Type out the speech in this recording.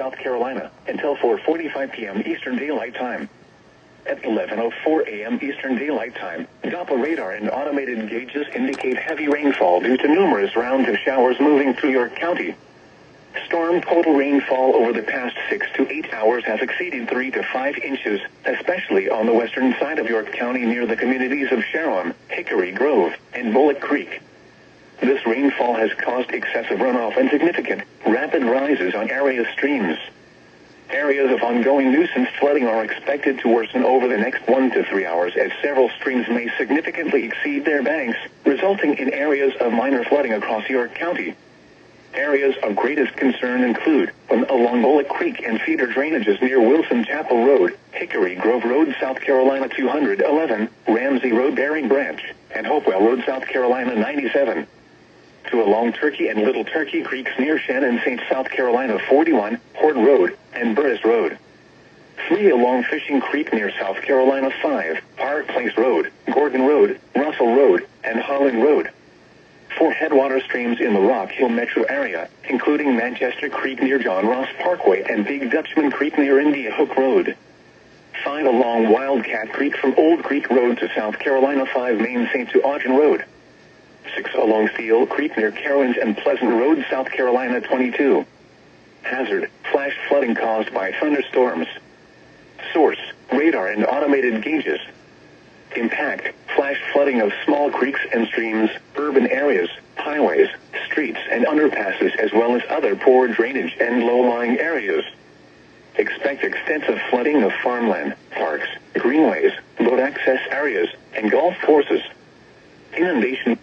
South Carolina, until 4:45 p.m. Eastern Daylight Time. At 11:04 a.m. Eastern Daylight Time, Doppler radar and automated gauges indicate heavy rainfall due to numerous rounds of showers moving through York County. Storm total rainfall over the past 6 to 8 hours has exceeded 3 to 5 inches, especially on the western side of York County near the communities of Sharon, Hickory Grove, and Bullock Creek. This rainfall has caused excessive runoff and significant, rapid rises on area streams. Areas of ongoing nuisance flooding are expected to worsen over the next 1 to 3 hours as several streams may significantly exceed their banks, resulting in areas of minor flooding across York County. Areas of greatest concern include along Bullock Creek and feeder drainages near Wilson Chapel Road, Hickory Grove Road, South Carolina 211, Ramsey Road, Bering Branch, and Hopewell Road, South Carolina 97. 2 along Turkey and Little Turkey Creeks near Shannon St. South Carolina 41, Horde Road, and Burris Road. 3 along Fishing Creek near South Carolina 5, Park Place Road, Gordon Road, Russell Road, and Holland Road. 4 headwater streams in the Rock Hill metro area, including Manchester Creek near John Ross Parkway and Big Dutchman Creek near India Hook Road. 5 along Wildcat Creek from Old Creek Road to South Carolina 5 Main St. to Ogden Road. 6 along Steel Creek near Carowinds and Pleasant Road, South Carolina 22. Hazard, flash flooding caused by thunderstorms. Source, radar and automated gauges. Impact, flash flooding of small creeks and streams, urban areas, highways, streets and underpasses as well as other poor drainage and low-lying areas. Expect extensive flooding of farmland, parks, greenways, boat access areas, and golf courses. Inundation